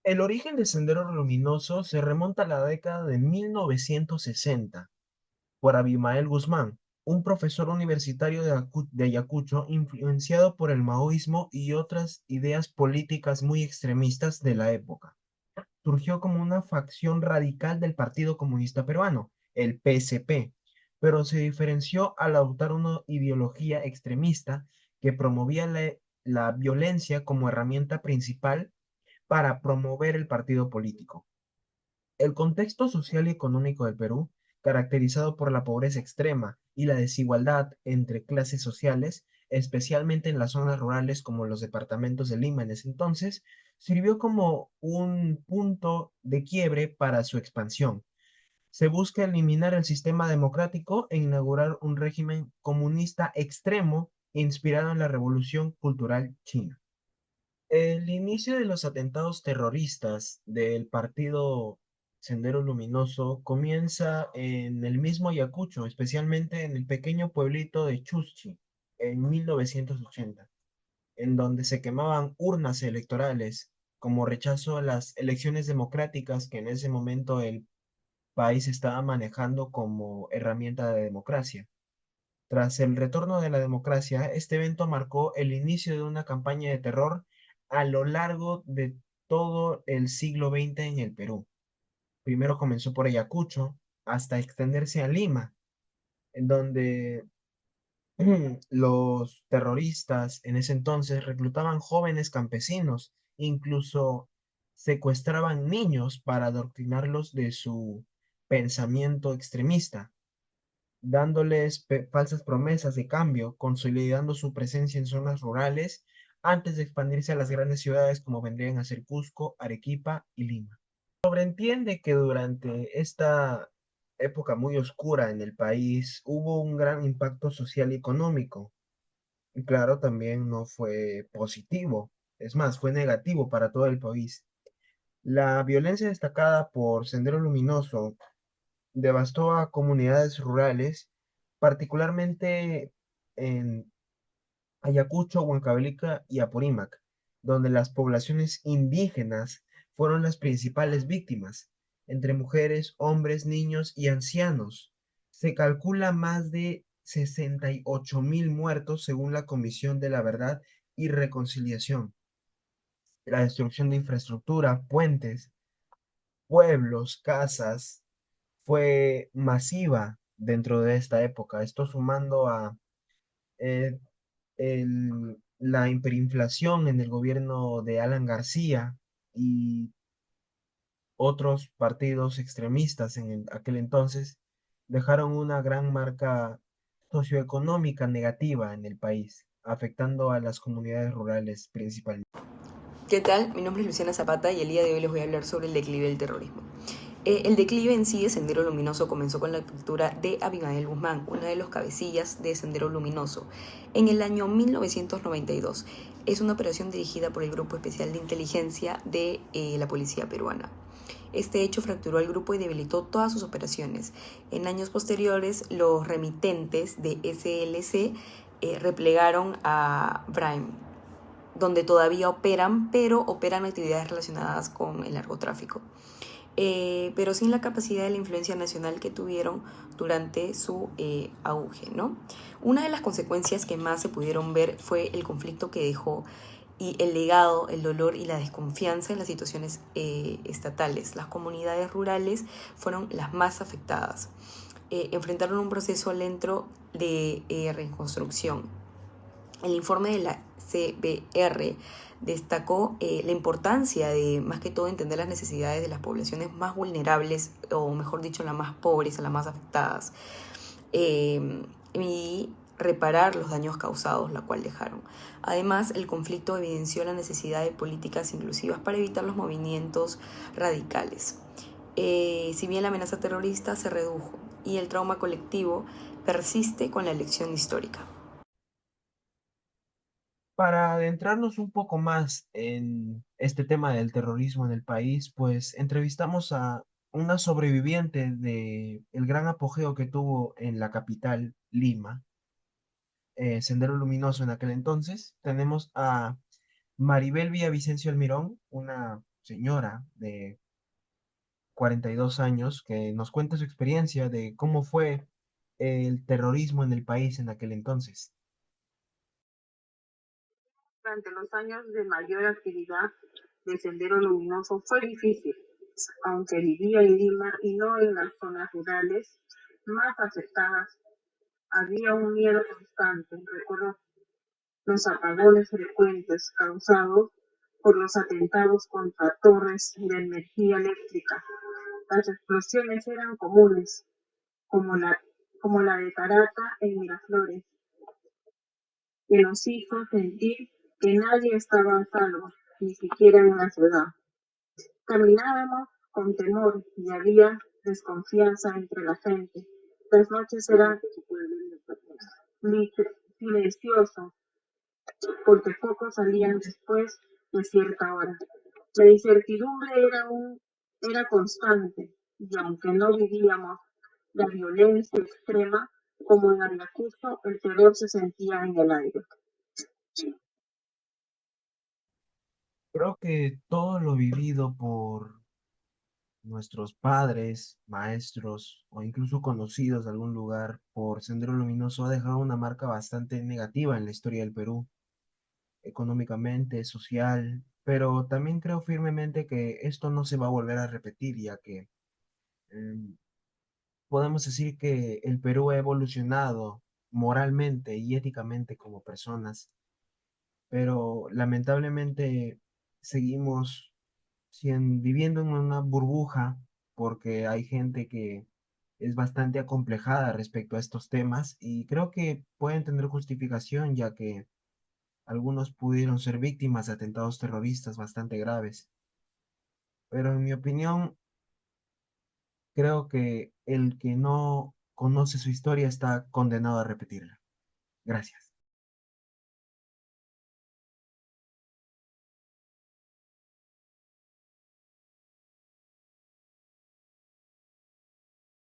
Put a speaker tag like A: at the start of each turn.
A: El origen de Sendero Luminoso se remonta a la década de 1960 por Abimael Guzmán, un profesor universitario de Ayacucho influenciado por el maoísmo y otras ideas políticas muy extremistas de la época. Surgió como una facción radical del Partido Comunista Peruano, el PSP, pero se diferenció al adoptar una ideología extremista que promovía la violencia como herramienta principal para promover el partido político. El contexto social y económico del Perú, caracterizado por la pobreza extrema y la desigualdad entre clases sociales, especialmente en las zonas rurales como los departamentos de Lima en ese entonces, sirvió como un punto de quiebre para su expansión. Se busca eliminar el sistema democrático e inaugurar un régimen comunista extremo inspirado en la Revolución Cultural China. El inicio de los atentados terroristas del partido Sendero Luminoso comienza en el mismo Ayacucho, especialmente en el pequeño pueblito de Chuschi, en 1980, en donde se quemaban urnas electorales como rechazo a las elecciones democráticas que en ese momento el país estaba manejando como herramienta de democracia. Tras el retorno de la democracia, este evento marcó el inicio de una campaña de terror a lo largo de todo el siglo XX en el Perú. Primero comenzó por Ayacucho hasta extenderse a Lima, en donde los terroristas en ese entonces reclutaban jóvenes campesinos, incluso secuestraban niños para adoctrinarlos de su pensamiento extremista dándoles falsas promesas de cambio, consolidando su presencia en zonas rurales antes de expandirse a las grandes ciudades como vendrían a ser Cusco, Arequipa y Lima. Sobreentiende que durante esta época muy oscura en el país hubo un gran impacto social y económico. Y claro, también no fue positivo, es más, fue negativo para todo el país. La violencia destacada por Sendero Luminoso devastó a comunidades rurales, particularmente en Ayacucho, Huancavelica y Apurímac, donde las poblaciones indígenas fueron las principales víctimas, entre mujeres, hombres, niños y ancianos. Se calcula más de 68.000 muertos según la Comisión de la Verdad y Reconciliación. La destrucción de infraestructura, puentes, pueblos, casas, fue masiva dentro de esta época. Esto sumando a eh, la hiperinflación en el gobierno de Alan García y otros partidos extremistas en aquel entonces, dejaron una gran marca socioeconómica negativa en el país, afectando a las comunidades rurales principalmente.
B: ¿Qué tal? Mi nombre es Luciana Zapata y el día de hoy les voy a hablar sobre el declive del terrorismo. El declive en sí de Sendero Luminoso comenzó con la captura de Abimael Guzmán, una de los cabecillas de Sendero Luminoso, en el año 1992. Es una operación dirigida por el Grupo Especial de Inteligencia de la Policía Peruana. Este hecho fracturó al grupo y debilitó todas sus operaciones. En años posteriores, los remitentes de SLC replegaron a Brahim, donde todavía operan, pero operan actividades relacionadas con el narcotráfico. Pero sin la capacidad de la influencia nacional que tuvieron durante su auge, ¿no? Una de las consecuencias que más se pudieron ver fue el conflicto que dejó y el legado, el dolor y la desconfianza en las situaciones estatales. Las comunidades rurales fueron las más afectadas. Enfrentaron un proceso lento de reconstrucción. El informe de la CBR destacó la importancia de, más que todo, entender las necesidades de las poblaciones más vulnerables, o mejor dicho, las más pobres, las más afectadas, y reparar los daños causados, la cual dejaron. Además, el conflicto evidenció la necesidad de políticas inclusivas para evitar los movimientos radicales. Si bien la amenaza terrorista se redujo y el trauma colectivo persiste con la elección histórica.
A: Para adentrarnos un poco más en este tema del terrorismo en el país, pues entrevistamos a una sobreviviente de el gran apogeo que tuvo en la capital, Lima, Sendero Luminoso en aquel entonces. Tenemos a Maribel Villavicencio Almirón, una señora de 42 años que nos cuenta su experiencia de cómo fue el terrorismo en el país en aquel entonces.
C: Durante los años de mayor actividad de Sendero Luminoso fue difícil, aunque vivía en Lima y no en las zonas rurales más afectadas. Había un miedo constante. Recuerdo los apagones frecuentes causados por los atentados contra torres de energía eléctrica. Las explosiones eran comunes, como la, como la de Carata en Miraflores, que nos hizo sentir que nadie estaba a salvo, ni siquiera en la ciudad. Caminábamos con temor y había desconfianza entre la gente. Las noches eran silenciosas porque pocos salían después de cierta hora. La incertidumbre era constante y aunque no vivíamos la violencia extrema como en Ayacucho, el terror se sentía en el aire.
A: Creo que todo lo vivido por nuestros padres, maestros o incluso conocidos de algún lugar por Sendero Luminoso ha dejado una marca bastante negativa en la historia del Perú, económicamente, social, pero también creo firmemente que esto no se va a volver a repetir, ya que em, podemos decir que el Perú ha evolucionado moralmente y éticamente como personas, pero lamentablemente seguimos viviendo en una burbuja porque hay gente que es bastante acomplejada respecto a estos temas y creo que pueden tener justificación ya que algunos pudieron ser víctimas de atentados terroristas bastante graves. Pero en mi opinión, creo que el que no conoce su historia está condenado a repetirla. Gracias.